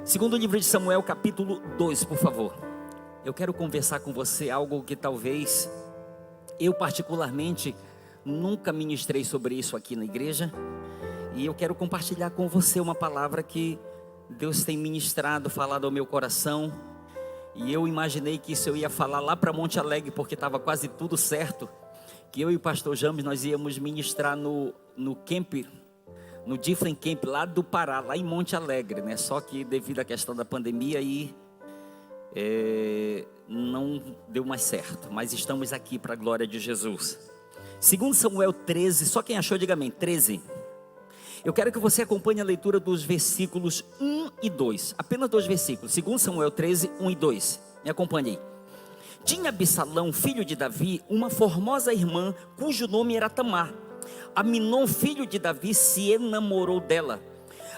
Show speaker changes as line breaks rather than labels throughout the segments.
Segundo livro de Samuel, capítulo 2, por favor. Eu quero conversar com você algo que talvez eu particularmente nunca ministrei sobre isso aqui na igreja. E eu quero compartilhar com você uma palavra que Deus tem ministrado, falado ao meu coração. E eu imaginei que isso eu ia falar lá para Monte Alegre, porque estava quase tudo certo. Que eu e o pastor James, nós íamos ministrar no camp, no Different Camp lá do Pará, lá em Monte Alegre, né? Só que devido à questão da pandemia aí, não deu mais certo. Mas estamos aqui para a glória de Jesus. Segundo Samuel 13, só quem achou diga amém, 13. Eu quero que você acompanhe a leitura dos versículos 1 e 2. Apenas 2 versículos. Segundo Samuel 13, 1 e 2. Me acompanhe aí. Tinha Absalão, filho de Davi, uma formosa irmã, cujo nome era Tamar. Aminon, filho de Davi, se enamorou dela.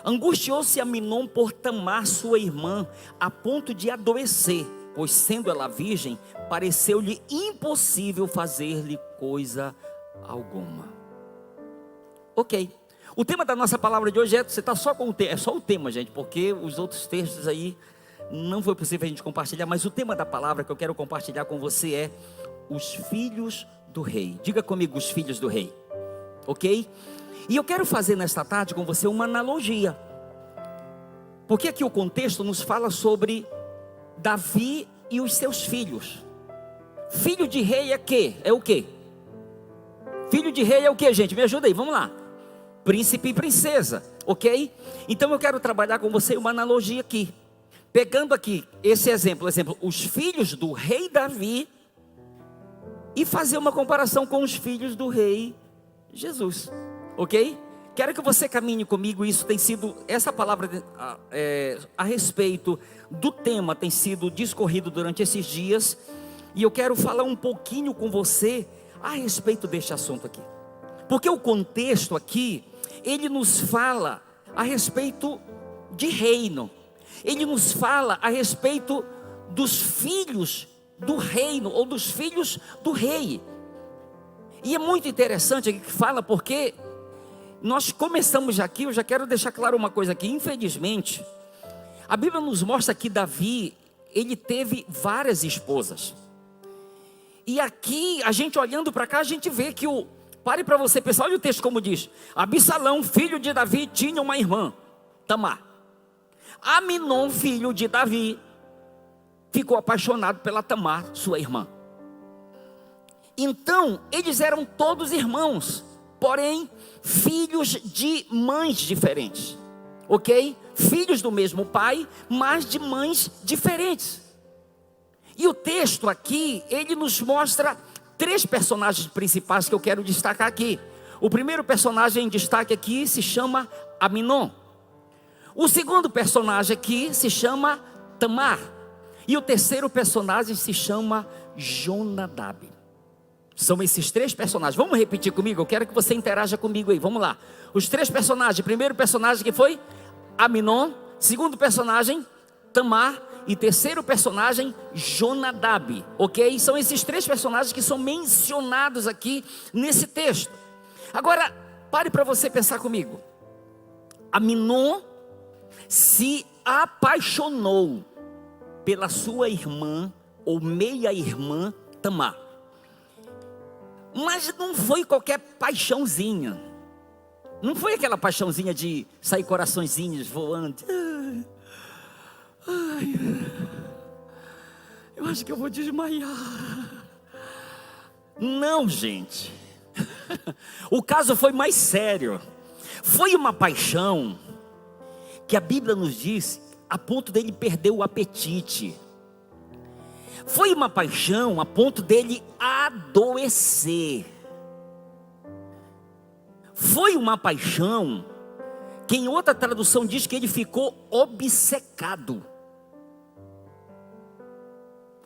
Angustiou-se Aminon por Tamar, sua irmã, a ponto de adoecer, pois sendo ela virgem, pareceu-lhe impossível fazer-lhe coisa alguma. Ok. O tema da nossa palavra de hoje você está só com o tema, é só o tema, gente, porque os outros textos aí não foi possível a gente compartilhar, mas o tema da palavra que eu quero compartilhar com você é os filhos do rei. Diga comigo, os filhos do rei. Ok? E eu quero fazer nesta tarde com você uma analogia, porque aqui o contexto nos fala sobre Davi e os seus filhos. Filho de rei é quê? É o quê? Filho de rei é o quê, gente? Me ajuda aí, vamos lá. Príncipe e princesa, ok? Então eu quero trabalhar com você uma analogia aqui, pegando aqui esse exemplo, os filhos do rei Davi, e fazer uma comparação com os filhos do rei Jesus, ok? Quero que você caminhe comigo. Isso tem sido, essa palavra a respeito do tema tem sido discorrido durante esses dias, e eu quero falar um pouquinho com você a respeito deste assunto aqui, porque o contexto aqui, ele nos fala a respeito de reino, ele nos fala a respeito dos filhos do reino, ou dos filhos do rei. E é muito interessante aqui que fala, porque nós começamos aqui, eu já quero deixar claro uma coisa aqui, infelizmente, a Bíblia nos mostra que Davi, ele teve várias esposas, e aqui, a gente olhando para cá, a gente vê que pare para você pensar, olha o texto como diz: Absalão, filho de Davi, tinha uma irmã, Tamar. Aminon, filho de Davi, ficou apaixonado pela Tamar, sua irmã. Então, eles eram todos irmãos, porém, filhos de mães diferentes, ok? Filhos do mesmo pai, mas de mães diferentes. E o texto aqui, ele nos mostra 3 personagens principais que eu quero destacar aqui. O primeiro personagem em destaque aqui se chama Aminon. O segundo personagem aqui se chama Tamar. E o terceiro personagem se chama Jonadab. São esses 3 personagens. Vamos repetir comigo? Eu quero que você interaja comigo aí. Vamos lá. Os 3 personagens. Primeiro personagem que foi Aminon. Segundo personagem, Tamar. E terceiro personagem, Jonadab. Ok? São esses 3 personagens que são mencionados aqui nesse texto. Agora, pare para você pensar comigo. Aminon se apaixonou pela sua irmã, ou meia-irmã, Tamar. Mas não foi qualquer paixãozinha. Não foi aquela paixãozinha de sair coraçõezinhos voando. Ai, eu acho que eu vou desmaiar. Não, gente. O caso foi mais sério. Foi uma paixão que a Bíblia nos diz a ponto dele perder o apetite. Foi uma paixão a ponto dele adoecer. Foi uma paixão que em outra tradução diz que ele ficou obcecado.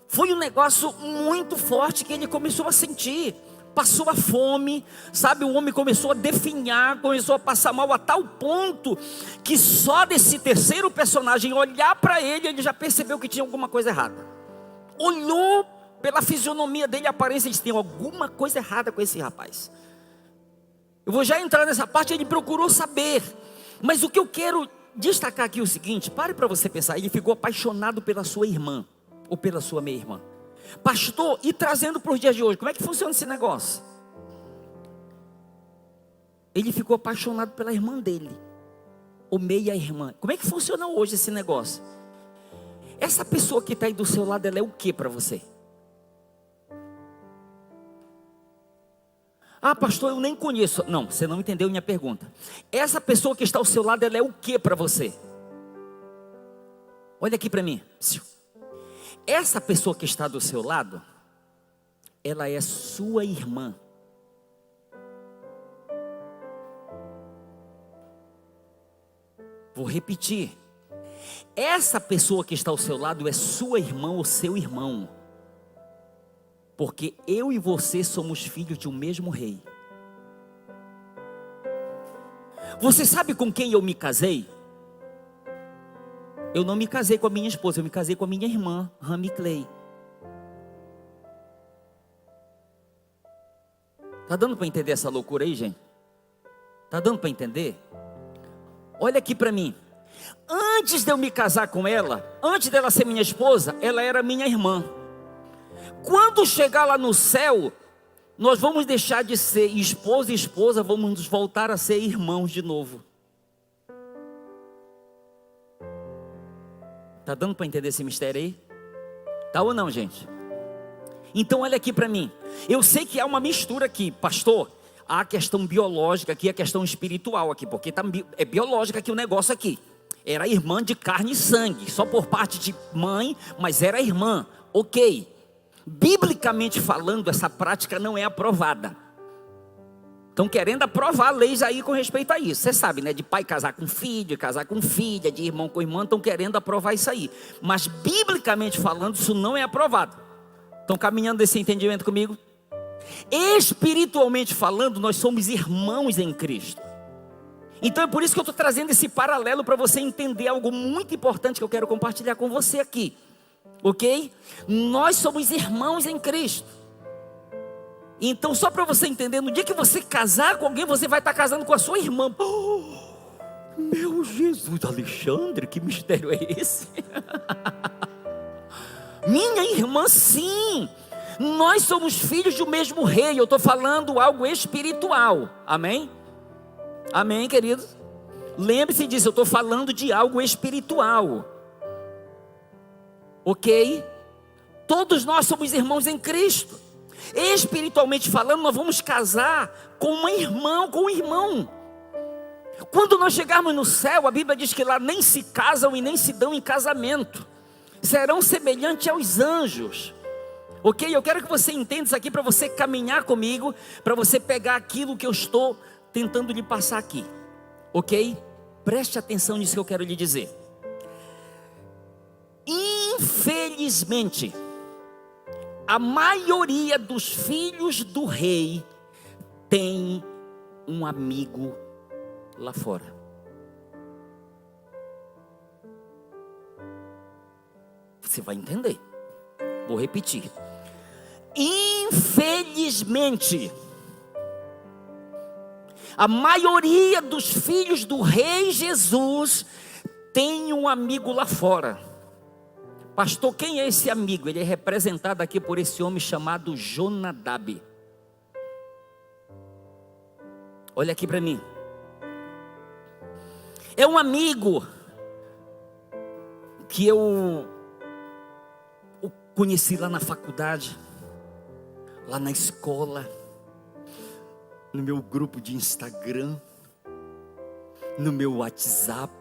Foi um negócio muito forte que ele começou a sentir. Passou a fome, sabe, o homem começou a definhar, começou a passar mal a tal ponto que só desse terceiro personagem olhar para ele, ele já percebeu que tinha alguma coisa errada. Olhou pela fisionomia dele, a aparência, ele disse: tem alguma coisa errada com esse rapaz. Eu vou já entrar nessa parte. Ele procurou saber, mas o que eu quero destacar aqui o seguinte, pare para você pensar, ele ficou apaixonado pela sua irmã, ou pela sua meia-irmã. Pastor, e trazendo para os dias de hoje, como é que funciona esse negócio? Ele ficou apaixonado pela irmã dele, ou meia-irmã. Como é que funciona hoje esse negócio? Essa pessoa que está aí do seu lado, ela é o que para você? Ah, pastor, eu nem conheço. Não, você não entendeu minha pergunta. Essa pessoa que está ao seu lado, ela é o que para você? Olha aqui para mim. Essa pessoa que está do seu lado, ela é sua irmã. Vou repetir. Essa pessoa que está ao seu lado é sua irmã ou seu irmão. Porque eu e você somos filhos de um mesmo rei. Você sabe com quem eu me casei? Eu não me casei com a minha esposa, eu me casei com a minha irmã, Rami Clay. Tá dando para entender essa loucura aí, gente? Tá dando para entender? Olha aqui para mim. Antes de eu me casar com ela, antes dela ser minha esposa, ela era minha irmã. Quando chegar lá no céu, nós vamos deixar de ser esposa e esposa, vamos voltar a ser irmãos de novo. Tá dando para entender esse mistério aí? Tá ou não, gente? Então olha aqui para mim. Eu sei que há uma mistura aqui, pastor. Há a questão biológica aqui, a questão espiritual aqui, porque é biológica aqui o negócio aqui. Era irmã de carne e sangue, só por parte de mãe, mas era irmã, ok. Biblicamente falando, essa prática não é aprovada. Estão querendo aprovar leis aí com respeito a isso. Você sabe, né? De pai casar com filho, casar com filha, de irmão com irmã, estão querendo aprovar isso aí. Mas biblicamente falando, isso não é aprovado. Estão caminhando desse entendimento comigo? Espiritualmente falando, nós somos irmãos em Cristo. Então é por isso que eu estou trazendo esse paralelo para você entender algo muito importante que eu quero compartilhar com você aqui. Ok? Nós somos irmãos em Cristo. Então só para você entender, no dia que você casar com alguém, você vai estar casando com a sua irmã. Oh, meu Jesus, Alexandre, que mistério é esse? Minha irmã, sim. Nós somos filhos do mesmo rei. Eu estou falando algo espiritual. Amém? Amém, queridos? Lembre-se disso, eu estou falando de algo espiritual. Ok? Todos nós somos irmãos em Cristo. Espiritualmente falando, nós vamos casar com uma irmã, com um irmão. Quando nós chegarmos no céu, a Bíblia diz que lá nem se casam e nem se dão em casamento. Serão semelhantes aos anjos. Ok? Eu quero que você entenda isso aqui para você caminhar comigo, para você pegar aquilo que eu estou tentando lhe passar aqui. Ok? Preste atenção nisso que eu quero lhe dizer. Infelizmente, a maioria dos filhos do rei tem um amigo lá fora. Você vai entender. Vou repetir. Infelizmente, a maioria dos filhos do rei Jesus tem um amigo lá fora. Pastor, quem é esse amigo? Ele é representado aqui por esse homem chamado Jonadab. Olha aqui para mim. É um amigo que eu conheci lá na faculdade, lá na escola, no meu grupo de Instagram, no meu WhatsApp.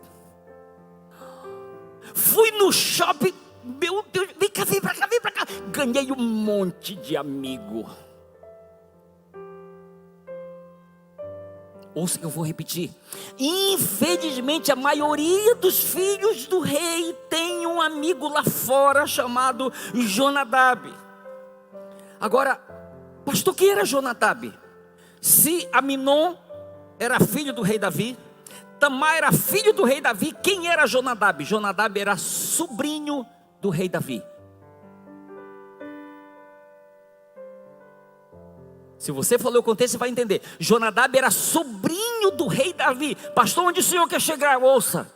Fui no shopping, meu Deus, vem cá, vem pra cá, vem pra cá. Ganhei um monte de amigo. Ouça que eu vou repetir. Infelizmente a maioria dos filhos do rei tem um amigo lá fora chamado Jonadab. Agora, pastor, quem era Jonadab? Se Aminon era filho do rei Davi, Tamar era filho do rei Davi, quem era Jonadab? Jonadab era sobrinho do rei Davi. Se você falou o contexto, você vai entender. Jonadab era sobrinho do rei Davi. Pastor, onde o senhor quer chegar? Ouça.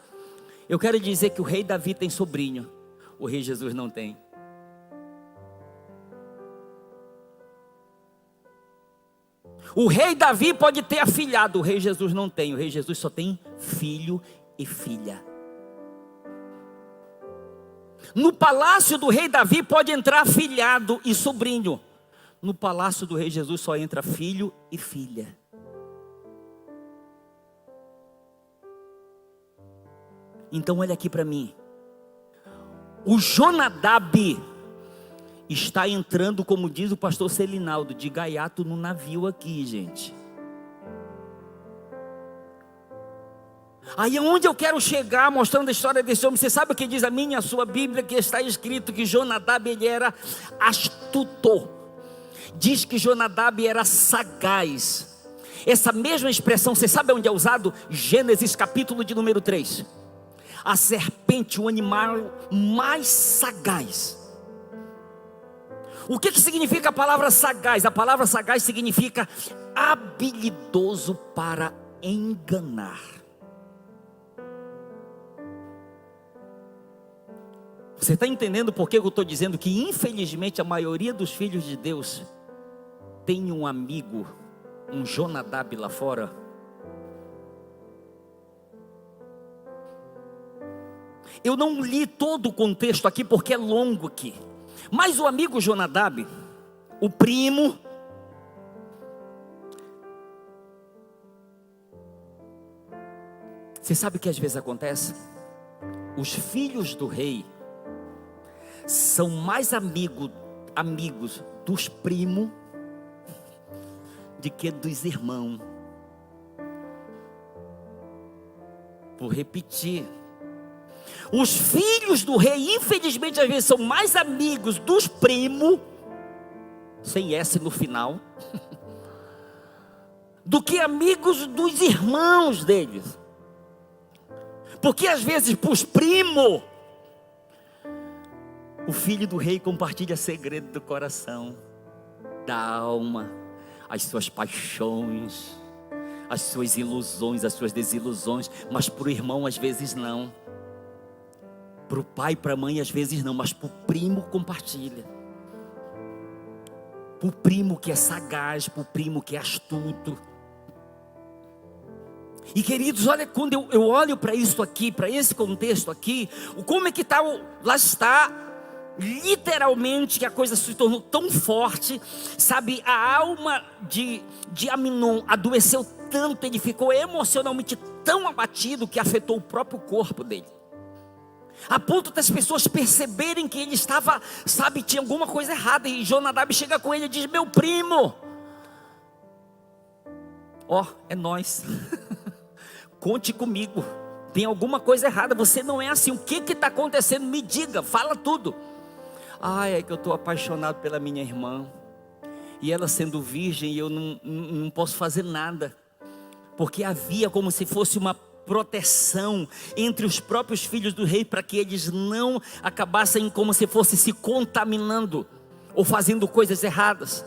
Eu quero dizer que o rei Davi tem sobrinho, o rei Jesus não tem. O rei Davi pode ter afilhado, o rei Jesus não tem. O rei Jesus só tem filho e filha. No palácio do rei Davi pode entrar afilhado e sobrinho. No palácio do rei Jesus só entra filho e filha. Então olha aqui para mim. O Jonadab está entrando, como diz o pastor Celinaldo, de gaiato no navio aqui, gente. Aí é onde eu quero chegar, mostrando a história desse homem. Você sabe o que diz a minha e a sua Bíblia? Que está escrito que Jonadab, ele era astuto. Diz que Jonadab era sagaz. Essa mesma expressão, você sabe onde é usado? Gênesis capítulo de número 3. A serpente, o animal mais sagaz. O que significa a palavra sagaz? A palavra sagaz significa habilidoso para enganar. Você está entendendo por que eu estou dizendo que infelizmente a maioria dos filhos de Deus tem um amigo, um Jonadab lá fora? Eu não li todo o contexto aqui porque é longo aqui. Mas o amigo Jonadab, o primo, você sabe o que às vezes acontece? Os filhos do rei são mais amigos dos primos do que dos irmãos. Vou repetir. Os filhos do rei, infelizmente, às vezes são mais amigos dos primos, sem S no final, do que amigos dos irmãos deles. Porque às vezes para os primos, o filho do rei compartilha segredo do coração, da alma, as suas paixões, as suas ilusões, as suas desilusões. Mas para o irmão às vezes não. Para o pai e para a mãe às vezes não, mas para o primo compartilha. Para o primo que é sagaz, para o primo que é astuto. E queridos, olha, quando eu olho para isso aqui, para esse contexto aqui, como é que está, lá está, literalmente que a coisa se tornou tão forte, sabe, a alma de Amnon adoeceu tanto, ele ficou emocionalmente tão abatido que afetou o próprio corpo dele. A ponto das pessoas perceberem que ele estava, sabe, tinha alguma coisa errada. E Jonadab chega com ele e diz: meu primo, ó, é nós. Conte comigo, tem alguma coisa errada, você não é assim, o que está acontecendo? Me diga, fala tudo. É que eu estou apaixonado pela minha irmã, e ela sendo virgem, eu não posso fazer nada, porque havia como se fosse uma proteção entre os próprios filhos do rei, para que eles não acabassem como se fosse se contaminando, ou fazendo coisas erradas.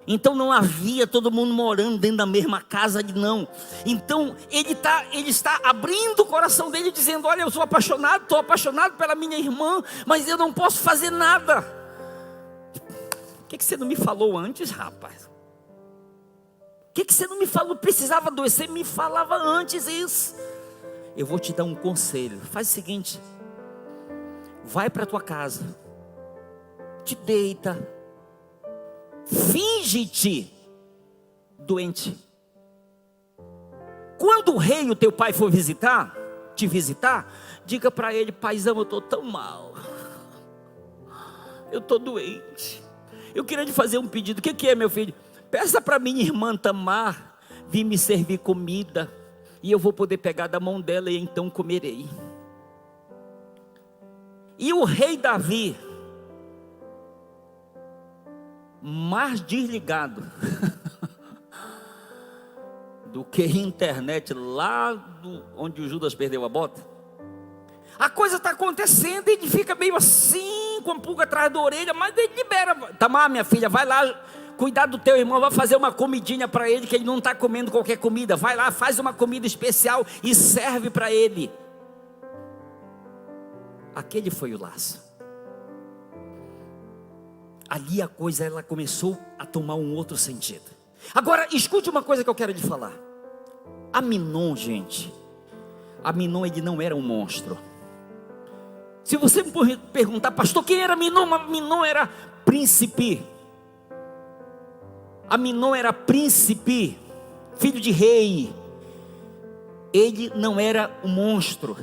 Então não havia todo mundo morando dentro da mesma casa, não. Então ele está abrindo o coração dele, dizendo: olha, eu sou apaixonado, estou apaixonado pela minha irmã, mas eu não posso fazer nada. O que você não me falou antes, rapaz? O que você não me falou? Precisava adoecer, me falava antes isso. Eu vou te dar um conselho. Faz o seguinte: vai para a tua casa, te deita, finge-te doente. Quando o rei, o teu pai, for te visitar, diga para ele: paizão, eu estou tão mal, eu estou doente, eu queria te fazer um pedido. O que é, meu filho? Peça para minha irmã Tamar vir me servir comida, e eu vou poder pegar da mão dela, e então comerei. E o rei Davi, mais desligado do que internet lá onde o Judas perdeu a bota, a coisa está acontecendo, e ele fica meio assim, com a pulga atrás da orelha, mas ele libera: Tamar, minha filha, vai lá cuidar do teu irmão, vai fazer uma comidinha para ele, que ele não está comendo qualquer comida, vai lá, faz uma comida especial e serve para ele. Aquele foi o laço. Ali a coisa ela começou a tomar um outro sentido. Agora escute uma coisa que eu quero lhe falar. Aminon, gente, Aminon ele não era um monstro. Se você me perguntar, pastor, quem era Aminon? Aminon era príncipe. Aminon era príncipe, filho de rei. Ele não era um monstro.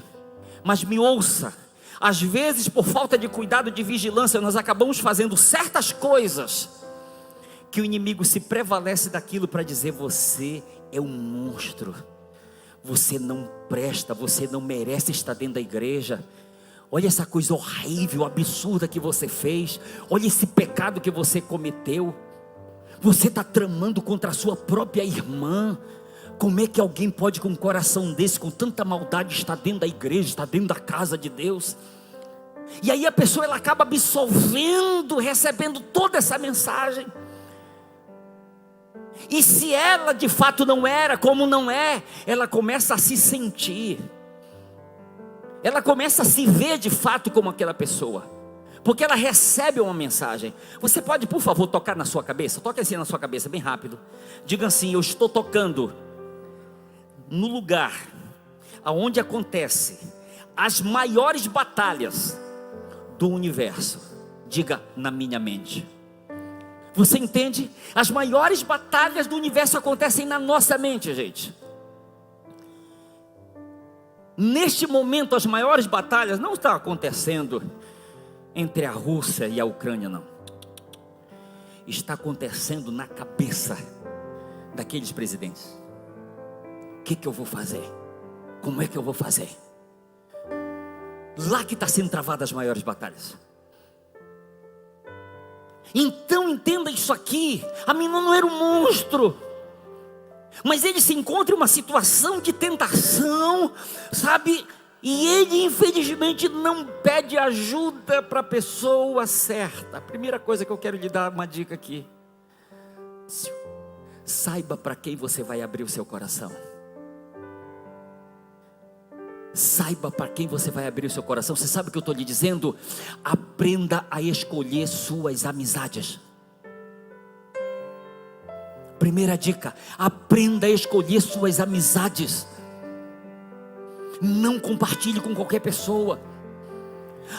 Mas me ouça, às vezes por falta de cuidado, de vigilância, nós acabamos fazendo certas coisas que o inimigo se prevalece daquilo para dizer: você é um monstro, você não presta, você não merece estar dentro da igreja. Olha essa coisa horrível, absurda que você fez. Olha esse pecado que você cometeu. Você está tramando contra a sua própria irmã. Como é que alguém pode com um coração desse, com tanta maldade, estar dentro da igreja, estar dentro da casa de Deus? E aí a pessoa ela acaba absorvendo, recebendo toda essa mensagem. E se ela de fato não era como não é, ela começa a se sentir, ela começa a se ver de fato como aquela pessoa, porque ela recebe uma mensagem. Você pode, por favor, tocar na sua cabeça? Toque assim na sua cabeça, bem rápido. Diga assim: eu estou tocando no lugar aonde acontece as maiores batalhas do universo. Diga: na minha mente. Você entende? As maiores batalhas do universo acontecem na nossa mente, gente. Neste momento, as maiores batalhas não estão acontecendo entre a Rússia e a Ucrânia, não. Está acontecendo na cabeça daqueles presidentes. O que eu vou fazer? Como é que eu vou fazer? Lá que está sendo travadas as maiores batalhas. Então entenda isso aqui. Aminon não era um monstro, mas ele se encontra em uma situação de tentação, sabe? E ele infelizmente não pede ajuda para a pessoa certa. A primeira coisa que eu quero lhe dar uma dica aqui: saiba para quem você vai abrir o seu coração. Saiba para quem você vai abrir o seu coração. Você sabe o que eu estou lhe dizendo? Aprenda a escolher suas amizades. Primeira dica: aprenda a escolher suas amizades. Não compartilhe com qualquer pessoa.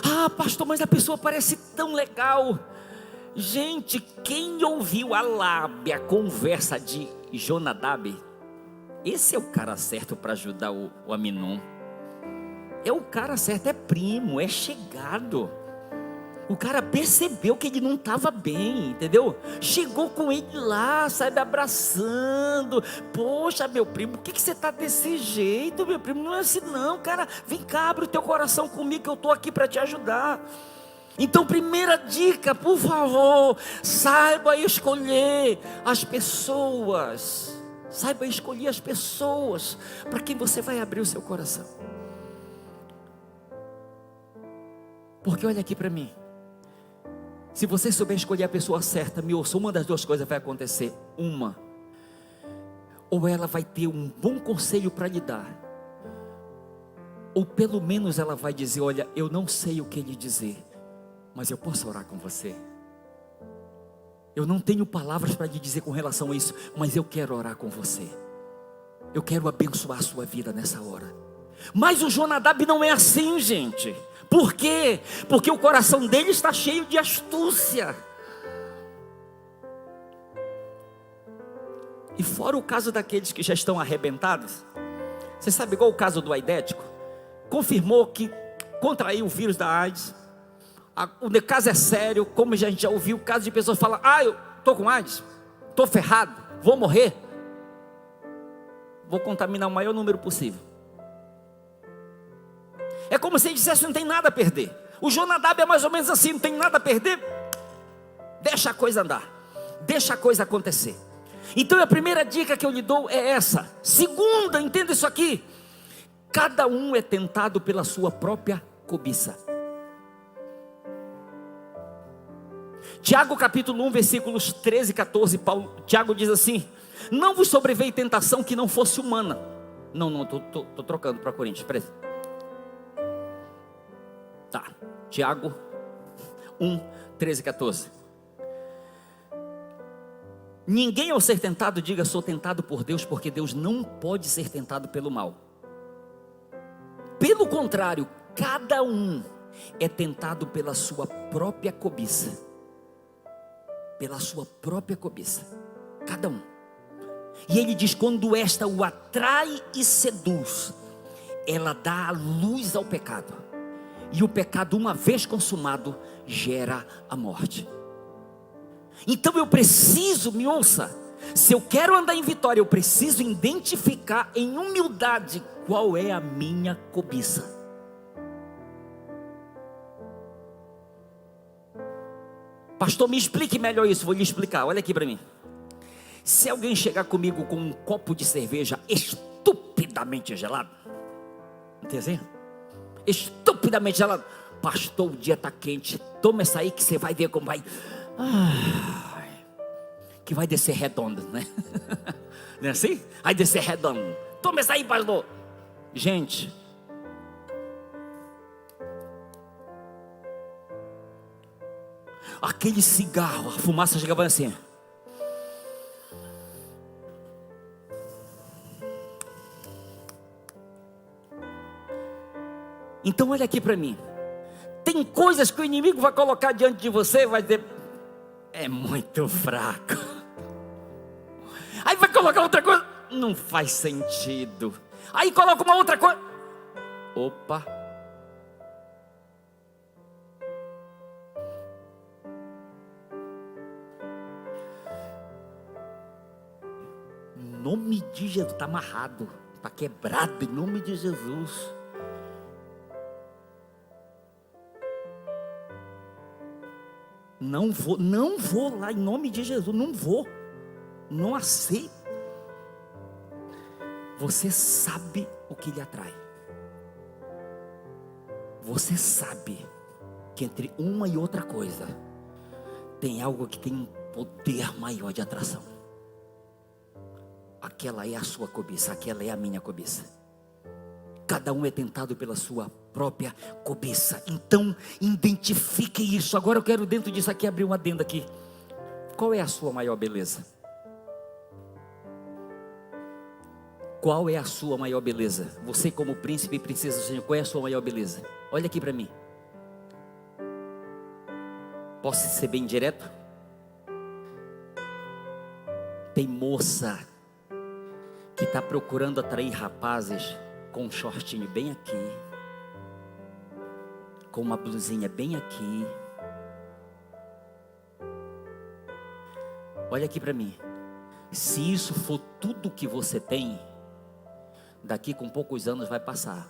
Ah, pastor, mas a pessoa parece tão legal. Gente, quem ouviu a lábia, a conversa de Jonadab, esse é o cara certo para ajudar o Aminon. É o cara certo, é primo, é chegado. O cara percebeu que ele não estava bem, entendeu? Chegou com ele lá, sabe, abraçando. Poxa, meu primo, por que você está desse jeito, meu primo? Não é assim não, cara. Vem cá, abre o teu coração comigo, que eu estou aqui para te ajudar. Então, primeira dica, por favor, saiba escolher as pessoas. Saiba escolher as pessoas para quem você vai abrir o seu coração. Porque olha aqui para mim. Se você souber escolher a pessoa certa, me ouça, uma das duas coisas vai acontecer. Uma, ou ela vai ter um bom conselho para lhe dar, ou pelo menos ela vai dizer: olha, eu não sei o que lhe dizer, mas eu posso orar com você. Eu não tenho palavras para lhe dizer com relação a isso, mas eu quero orar com você. Eu quero abençoar a sua vida nessa hora. Mas o Jonadab não é assim, gente. Por quê? Porque o coração dele está cheio de astúcia. E fora o caso daqueles que já estão arrebentados, você sabe, igual o caso do aidético, confirmou que contraiu o vírus da AIDS. O caso é sério, como a gente já ouviu, o caso de pessoas falam: ah, eu estou com AIDS, estou ferrado, vou morrer, vou contaminar o maior número possível. É como se ele dissesse: não tem nada a perder. O Jonadab é mais ou menos assim: não tem nada a perder, deixa a coisa andar, deixa a coisa acontecer. Então a primeira dica que eu lhe dou é essa. Segunda, entenda isso aqui: cada um é tentado pela sua própria cobiça. Tiago capítulo 1 versículos 13 e 14, Tiago diz assim: não vos sobreveio tentação que não fosse humana. Não, estou trocando para Coríntios, presta. Tá, Tiago 1, 13 e 14. Ninguém ao ser tentado diga sou tentado por Deus, porque Deus não pode ser tentado pelo mal. Pelo contrário, cada um é tentado pela sua própria cobiça. Pela sua própria cobiça. Cada um. E ele diz, quando esta o atrai e seduz, ela dá a luz ao pecado. E o pecado, uma vez consumado, gera a morte. Então eu preciso, me ouça, se eu quero andar em vitória, eu preciso identificar em humildade qual é a minha cobiça. Pastor, me explique melhor isso. Vou lhe explicar, olha aqui para mim. Se alguém chegar comigo com um copo de cerveja estupidamente gelado, entendeu? Estupidamente gelado, pastor, o dia está quente, toma essa aí que você vai ver como vai, que vai descer redondo, né? Não é assim? Vai descer redondo, toma essa aí, pastor. Gente, aquele cigarro, a fumaça chegava assim. Então olha aqui para mim. Tem coisas que o inimigo vai colocar diante de você e vai dizer, é muito fraco. Aí vai colocar outra coisa, não faz sentido. Aí coloca uma outra coisa, opa. Em nome de Jesus, está amarrado, está quebrado em nome de Jesus. Não vou lá em nome de Jesus, não aceito. Você sabe o que lhe atrai. Você sabe que entre uma e outra coisa tem algo que tem um poder maior de atração. Aquela é a sua cobiça, aquela é a minha cobiça. Cada um é tentado pela sua própria cobiça. Então, identifique isso. Agora eu quero dentro disso aqui abrir um adendo aqui. Qual é a sua maior beleza? Qual é a sua maior beleza? Você como príncipe e princesa do Senhor, qual é a sua maior beleza? Olha aqui para mim. Posso ser bem direto? Tem moça que está procurando atrair rapazes com um shortinho bem aqui, com uma blusinha bem aqui. Olha aqui para mim. Se isso for tudo que você tem, daqui com poucos anos vai passar.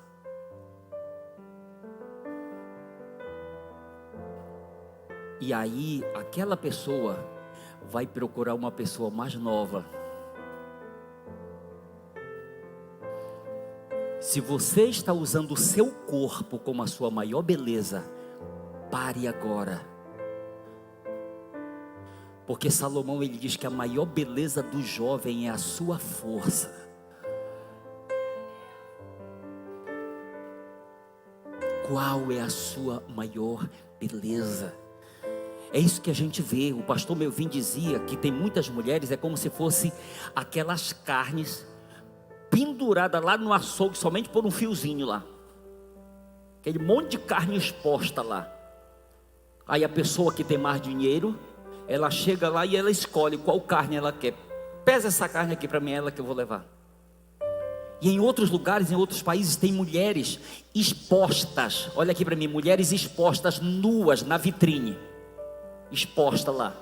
E aí aquela pessoa vai procurar uma pessoa mais nova. Se você está usando o seu corpo como a sua maior beleza, pare agora. Porque Salomão ele diz que a maior beleza do jovem é a sua força. Qual é a sua maior beleza? É isso que a gente vê. O pastor Melvin dizia que tem muitas mulheres, é como se fosse aquelas carnes pendurada lá no açougue somente por um fiozinho lá, aquele monte de carne exposta lá. Aí a pessoa que tem mais dinheiro, ela chega lá e ela escolhe qual carne ela quer. Pesa essa carne aqui para mim, é ela que eu vou levar. E em outros lugares, em outros países, tem mulheres expostas. Olha aqui para mim, mulheres expostas, nuas na vitrine, exposta lá.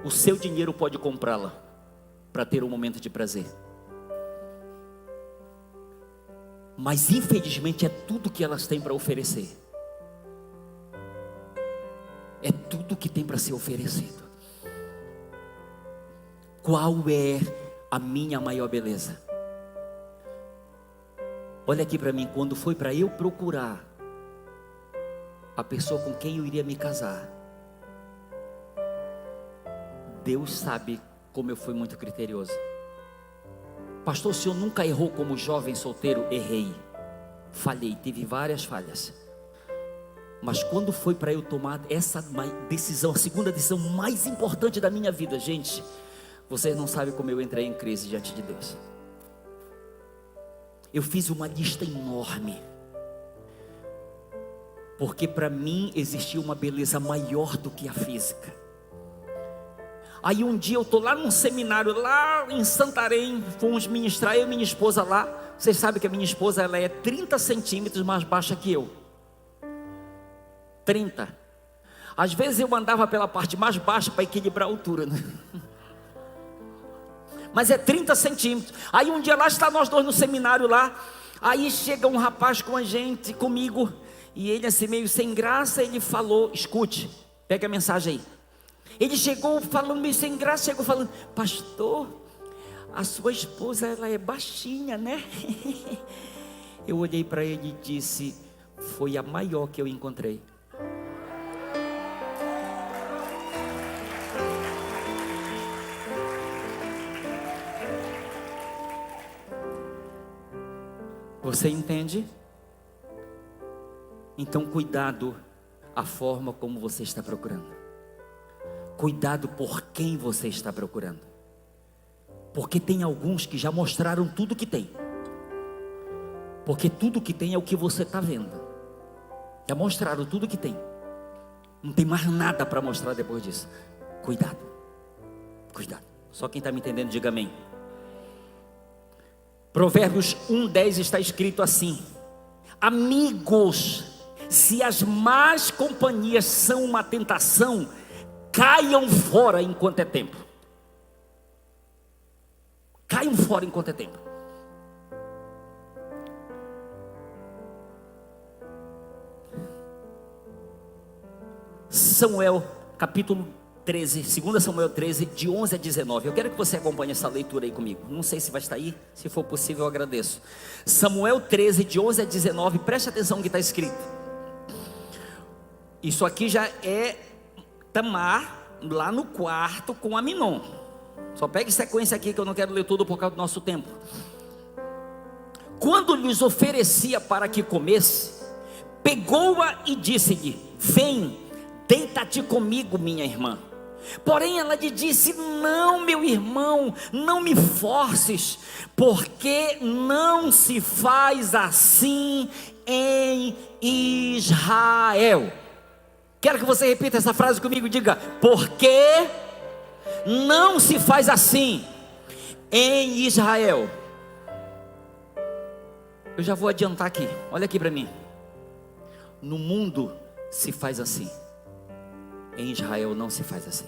O seu dinheiro pode comprá-la para ter um momento de prazer. Mas infelizmente é tudo que elas têm para oferecer. É tudo que tem para ser oferecido. Qual é a minha maior beleza? Olha aqui para mim, quando foi para eu procurar a pessoa com quem eu iria me casar, Deus sabe como eu fui muito criterioso. Pastor, o senhor nunca errou como jovem solteiro? Errei, falhei, tive várias falhas. Mas quando foi para eu tomar essa decisão, a segunda decisão mais importante da minha vida, gente, vocês não sabem como eu entrei em crise diante de Deus. Eu fiz uma lista enorme, porque para mim existia uma beleza maior do que a física. Aí um dia eu estou lá num seminário, lá em Santarém, fomos ministrar, eu e minha esposa lá. Vocês sabem que a minha esposa, ela é 30 centímetros mais baixa que eu. 30. Às vezes eu andava pela parte mais baixa para equilibrar a altura, né? Mas é 30 centímetros. Aí um dia lá está nós dois no seminário lá. Aí chega um rapaz com a gente, comigo. E ele assim meio sem graça, ele falou, escute, pega a mensagem aí. Ele chegou falando meio sem graça, chegou falando: pastor, a sua esposa, ela é baixinha, né? Eu olhei para ele e disse: foi a maior que eu encontrei. Você entende? Então cuidado a forma como você está procurando. Cuidado por quem você está procurando. Porque tem alguns que já mostraram tudo que tem. Porque tudo que tem é o que você está vendo. Já mostraram tudo que tem. Não tem mais nada para mostrar depois disso. Cuidado. Cuidado. Só quem está me entendendo, diga amém. Provérbios 1:10 está escrito assim: amigos, se as más companhias são uma tentação, caiam fora enquanto é tempo. Caiam fora enquanto é tempo. Samuel, capítulo 13, 2 Samuel 13, de 11 a 19. Eu quero que você acompanhe essa leitura aí comigo. Não sei se vai estar aí, se for possível eu agradeço. Samuel 13, de 11 a 19, preste atenção no que está escrito. Isso aqui já é Tamar, lá no quarto com Aminon. Só pegue sequência aqui que eu não quero ler tudo por causa do nosso tempo. Quando lhes oferecia para que comesse, pegou-a e disse-lhe: vem, deita-te comigo, minha irmã. Porém ela lhe disse: não, meu irmão, não me forces, porque não se faz assim em Israel. Quero que você repita essa frase comigo, diga: porque não se faz assim em Israel. Eu já vou adiantar aqui, olha aqui para mim. No mundo se faz assim, em Israel não se faz assim.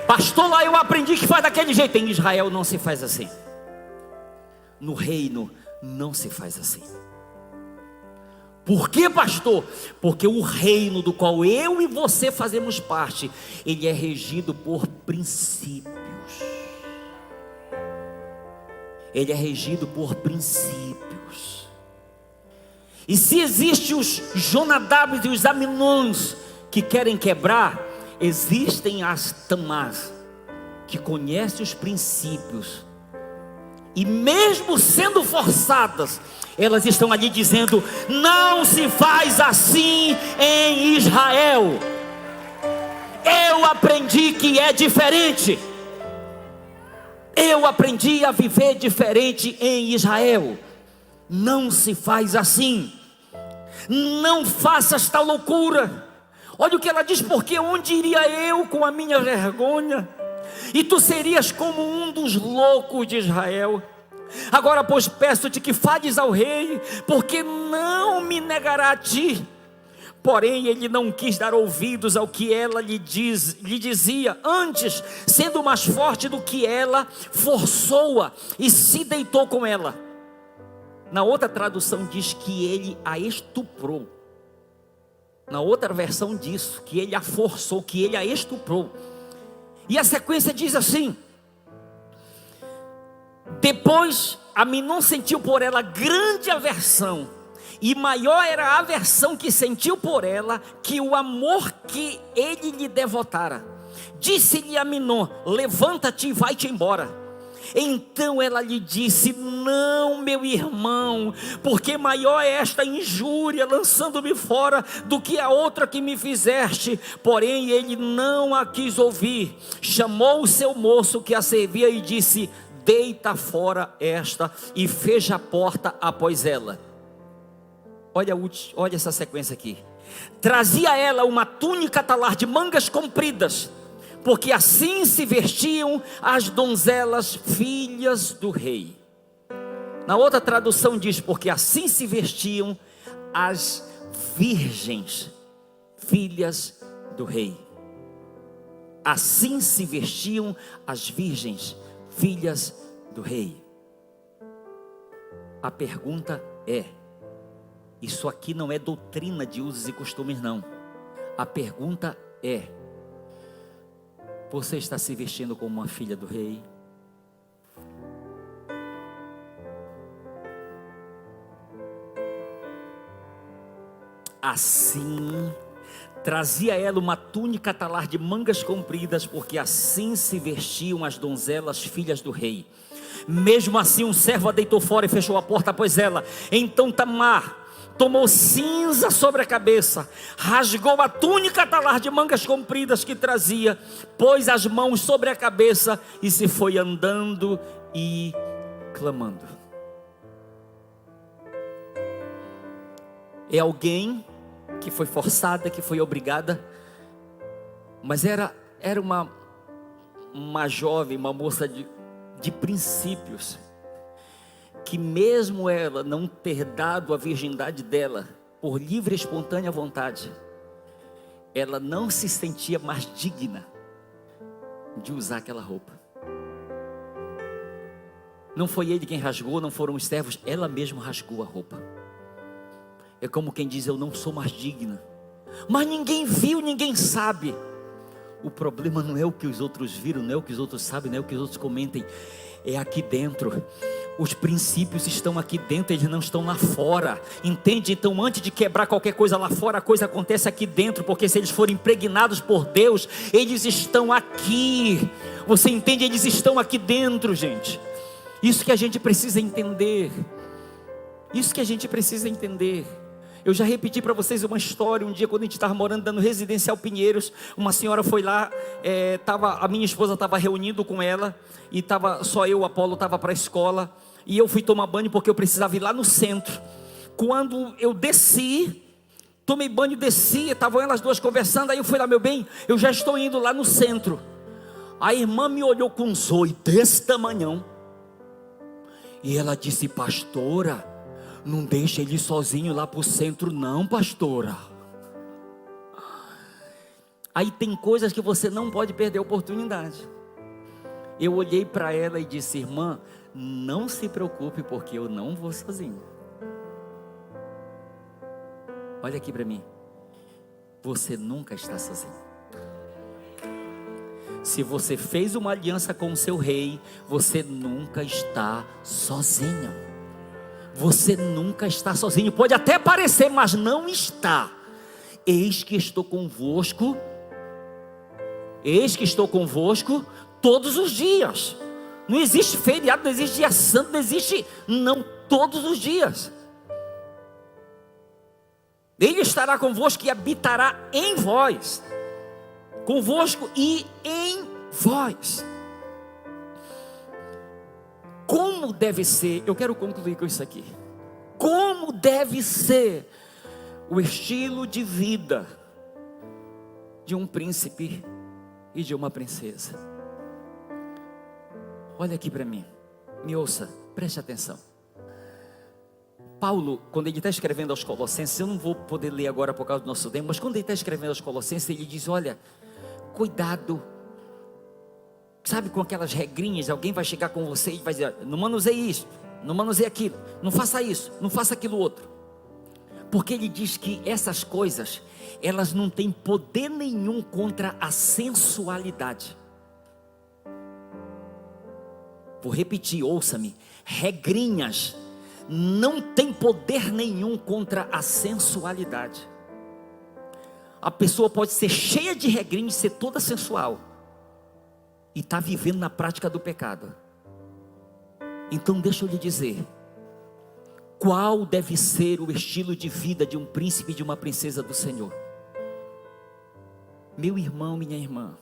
Pastor, lá eu aprendi que faz daquele jeito. Em Israel não se faz assim. No reino não se faz assim. Por que, pastor? Porque o reino do qual eu e você fazemos parte, ele é regido por princípios. Ele é regido por princípios. E se existem os Jonadabes e os Aminons que querem quebrar, existem as Tamás que conhecem os princípios. E mesmo sendo forçadas, elas estão ali dizendo: não se faz assim em Israel. Eu aprendi que é diferente. Eu aprendi a viver diferente em Israel. Não se faz assim. Não faças tal loucura. Olha o que ela diz: porque onde iria eu com a minha vergonha? E tu serias como um dos loucos de Israel. Agora, pois, peço-te que fales ao rei, porque não me negará a ti. Porém, ele não quis dar ouvidos ao que ela lhe dizia. Antes, sendo mais forte do que ela, forçou-a e se deitou com ela. Na outra tradução diz que ele a estuprou. Na outra versão diz que ele a forçou, que ele a estuprou. E a sequência diz assim: depois Aminon sentiu por ela grande aversão, e maior era a aversão que sentiu por ela que o amor que ele lhe devotara. Disse-lhe Aminon: levanta-te e vai-te embora. Então ela lhe disse: não, meu irmão, porque maior é esta injúria lançando-me fora do que a outra que me fizeste. Porém ele não a quis ouvir. Chamou o seu moço que a servia e disse: deita fora esta, e fecha a porta após ela. Olha essa sequência aqui. Trazia ela uma túnica talar de mangas compridas, porque assim se vestiam as donzelas filhas do rei. Na outra tradução diz: porque assim se vestiam as virgens filhas do rei. Assim se vestiam as virgens filhas do rei. A pergunta é: isso aqui não é doutrina de usos e costumes, não. A pergunta é: você está se vestindo como uma filha do rei? Assim, trazia ela uma túnica talar de mangas compridas, porque assim se vestiam as donzelas filhas do rei. Mesmo assim, um servo a deitou fora e fechou a porta após ela. Então Tamar tomou cinza sobre a cabeça, rasgou a túnica talar de mangas compridas que trazia, pôs as mãos sobre a cabeça e se foi andando e clamando. É alguém que foi forçada, que foi obrigada, mas era uma jovem, uma moça de princípios, que mesmo ela não ter dado a virgindade dela por livre e espontânea vontade, ela não se sentia mais digna de usar aquela roupa. Não foi ele quem rasgou, não foram os servos, ela mesma rasgou a roupa. É como quem diz: eu não sou mais digna. Mas ninguém viu, ninguém sabe. O problema não é o que os outros viram, não é o que os outros sabem, não é o que os outros comentem. É aqui dentro. Os princípios estão aqui dentro, eles não estão lá fora. Entende? Então, antes de quebrar qualquer coisa lá fora, a coisa acontece aqui dentro. Porque se eles forem impregnados por Deus, eles estão aqui. Você entende? Eles estão aqui dentro, gente. Isso que a gente precisa entender. Isso que a gente precisa entender. Eu já repeti para vocês uma história. Um dia, quando a gente estava morando no Residencial Pinheiros, uma senhora foi lá, a minha esposa estava reunindo com ela, e estava só eu, o Apolo estava para a escola, e eu fui tomar banho porque eu precisava ir lá no centro. Quando eu desci, tomei banho, desci, estavam elas duas conversando, aí eu fui lá: meu bem, eu já estou indo lá no centro. A irmã me olhou com um zóio desse tamanhão, e ela disse: pastora, não deixa ele sozinho lá para o centro não, pastora. Aí tem coisas que você não pode perder a oportunidade. Eu olhei para ela e disse: irmã, não se preocupe, porque eu não vou sozinho. Olha aqui para mim. Você nunca está sozinho. Se você fez uma aliança com o seu rei, você nunca está sozinho. Você nunca está sozinho. Pode até parecer, mas não está. Eis que estou convosco. Eis que estou convosco todos os dias. Não existe feriado, não existe dia santo, não existe, não, todos os dias. Ele estará convosco e habitará em vós. Convosco e em vós. Como deve ser, eu quero concluir com isso aqui. Como deve ser o estilo de vida de um príncipe e de uma princesa? Olha aqui para mim, me ouça, preste atenção. Paulo, quando ele está escrevendo aos Colossenses, eu não vou poder ler agora por causa do nosso tempo, mas quando ele está escrevendo aos Colossenses, ele diz: olha, cuidado. Sabe, com aquelas regrinhas, alguém vai chegar com você e vai dizer: não manuseie isso, não manuseie aquilo, não faça isso, não faça aquilo outro. Porque ele diz que essas coisas, elas não têm poder nenhum contra a sensualidade. Vou repetir, ouça-me. Regrinhas não têm poder nenhum contra a sensualidade. A pessoa pode ser cheia de regrinhas, ser toda sensual, e está vivendo na prática do pecado. Então deixa eu lhe dizer, qual deve ser o estilo de vida de um príncipe e de uma princesa do Senhor? Meu irmão, minha irmã,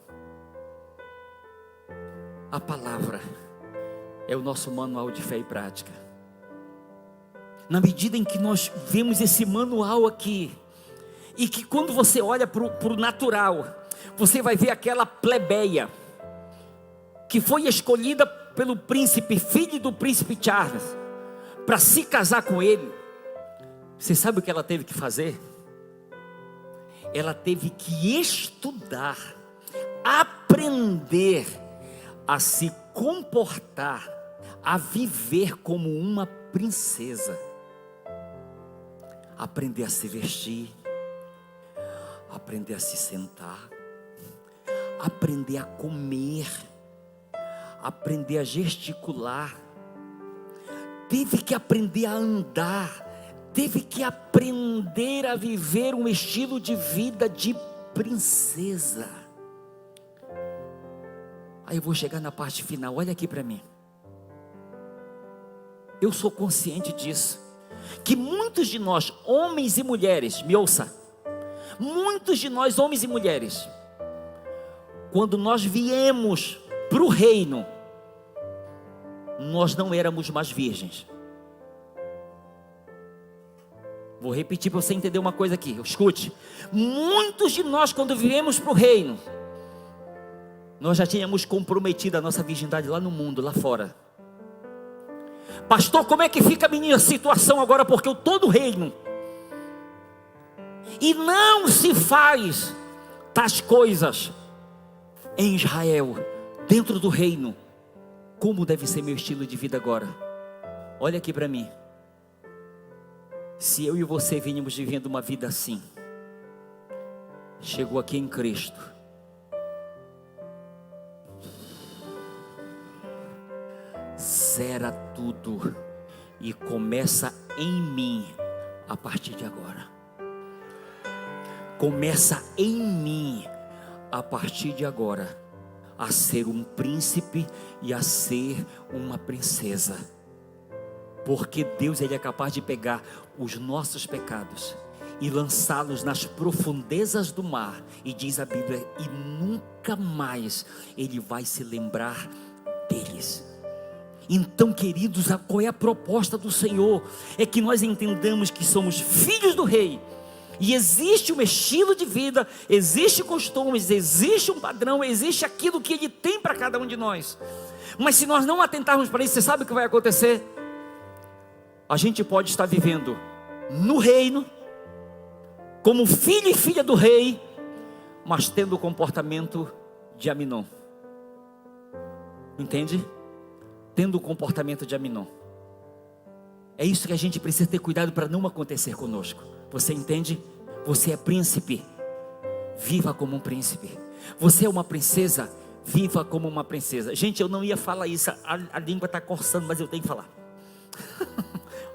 a palavra é o nosso manual de fé e prática. Na medida em que nós vemos esse manual aqui, e que quando você olha para o natural, você vai ver aquela plebeia, que foi escolhida pelo príncipe, filho do príncipe Charles, para se casar com ele. Você sabe o que ela teve que fazer? Ela teve que estudar, aprender a se comportar, a viver como uma princesa, aprender a se vestir, aprender a se sentar, aprender a comer, aprender a gesticular, teve que aprender a andar, teve que aprender a viver um estilo de vida de princesa. Aí eu vou chegar na parte final, olha aqui para mim. Eu sou consciente disso, que muitos de nós, homens e mulheres, me ouça, muitos de nós, homens e mulheres, quando nós viemos para o reino, nós não éramos mais virgens. Vou repetir para você entender uma coisa aqui, escute. Muitos de nós, quando viemos para o reino, nós já tínhamos comprometido a nossa virgindade lá no mundo, lá fora. Pastor, como é que fica a minha situação agora, porque eu estou no reino? E não se faz tais coisas em Israel, dentro do reino. Como deve ser meu estilo de vida agora? Olha aqui para mim. Se eu e você vínhamos vivendo uma vida assim, chegou aqui em Cristo, zera tudo e começa em mim a partir de agora. Começa em mim a partir de agora a ser um príncipe e a ser uma princesa. Porque Deus, Ele é capaz de pegar os nossos pecados e lançá-los nas profundezas do mar. E diz a Bíblia, e nunca mais Ele vai se lembrar deles. Então, queridos, qual é a proposta do Senhor? É que nós entendamos que somos filhos do Rei. E existe um estilo de vida, existe costumes, existe um padrão, existe aquilo que Ele tem para cada um de nós. Mas se nós não atentarmos para isso, você sabe o que vai acontecer? A gente pode estar vivendo no reino, como filho e filha do rei, mas tendo o comportamento de Aminon. Entende? Tendo o comportamento de Aminon. É isso que a gente precisa ter cuidado para não acontecer conosco. Você entende? Você é príncipe, viva como um príncipe. Você é uma princesa, viva como uma princesa. Gente, eu não ia falar isso, a língua está coçando, mas eu tenho que falar.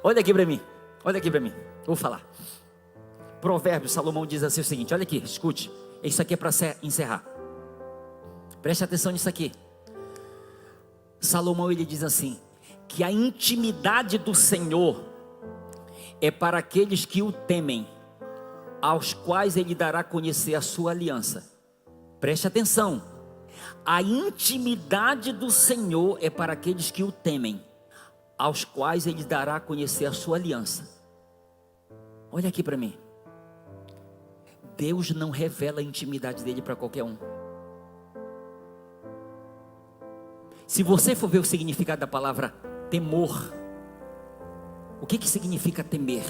Olha aqui para mim, olha aqui para mim, vou falar. Provérbios, Salomão diz assim o seguinte, olha aqui, escute. Isso aqui é para encerrar. Preste atenção nisso aqui. Salomão, ele diz assim, que a intimidade do Senhor é para aqueles que o temem, aos quais Ele dará a conhecer a sua aliança. Preste atenção. A intimidade do Senhor é para aqueles que o temem, aos quais Ele dará a conhecer a sua aliança. Olha aqui para mim. Deus não revela a intimidade dele para qualquer um. Se você for ver o significado da palavra temor, o que significa temer?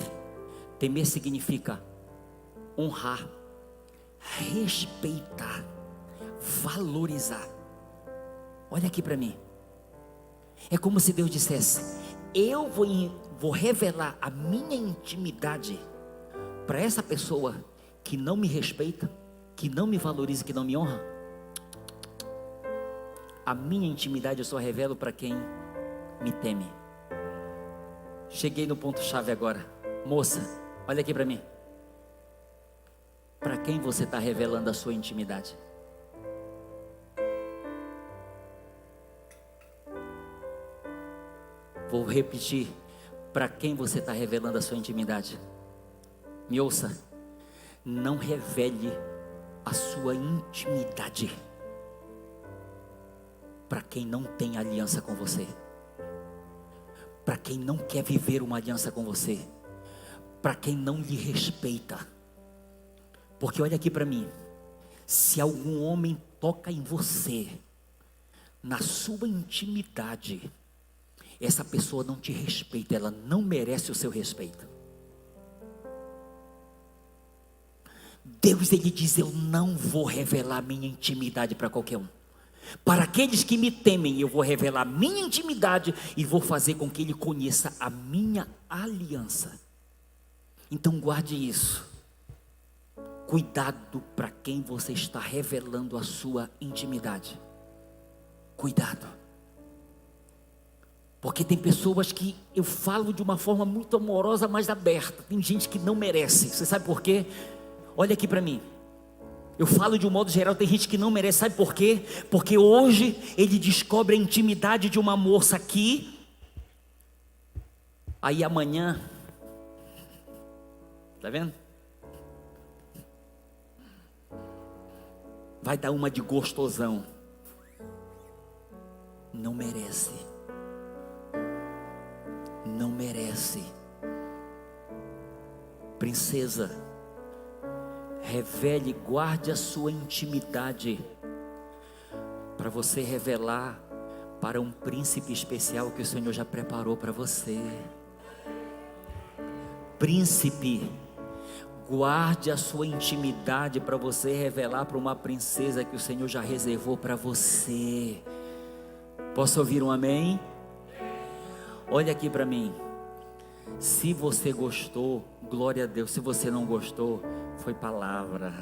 Temer significa honrar, respeitar, valorizar. Olha aqui para mim. É como se Deus dissesse: eu vou revelar a minha intimidade para essa pessoa que não me respeita, que não me valoriza, que não me honra. A minha intimidade eu só revelo para quem me teme. Cheguei no ponto chave agora. Moça, olha aqui para mim. Para quem você está revelando a sua intimidade? Vou repetir. Para quem você está revelando a sua intimidade? Me ouça. Não revele a sua intimidade para quem não tem aliança com você, para quem não quer viver uma aliança com você, para quem não lhe respeita. Porque olha aqui para mim, se algum homem toca em você, na sua intimidade, essa pessoa não te respeita, ela não merece o seu respeito. Deus, ele diz: eu não vou revelar minha intimidade para qualquer um. Para aqueles que me temem, eu vou revelar minha intimidade e vou fazer com que ele conheça a minha aliança. Então guarde isso. Cuidado para quem você está revelando a sua intimidade. Cuidado. Porque tem pessoas que eu falo de uma forma muito amorosa, mas aberta. Tem gente que não merece. Você sabe por quê? Olha aqui para mim. Eu falo de um modo geral, tem gente que não merece. Sabe por quê? Porque hoje ele descobre a intimidade de uma moça aqui. Aí amanhã, tá vendo? Vai dar uma de gostosão. Não merece. Não merece. Princesa, revele, guarde a sua intimidade para você revelar para um príncipe especial que o Senhor já preparou para você. Príncipe, guarde a sua intimidade para você revelar para uma princesa que o Senhor já reservou para você. Posso ouvir um amém? Olha aqui para mim. Se você gostou, glória a Deus. Se você não gostou, foi palavra.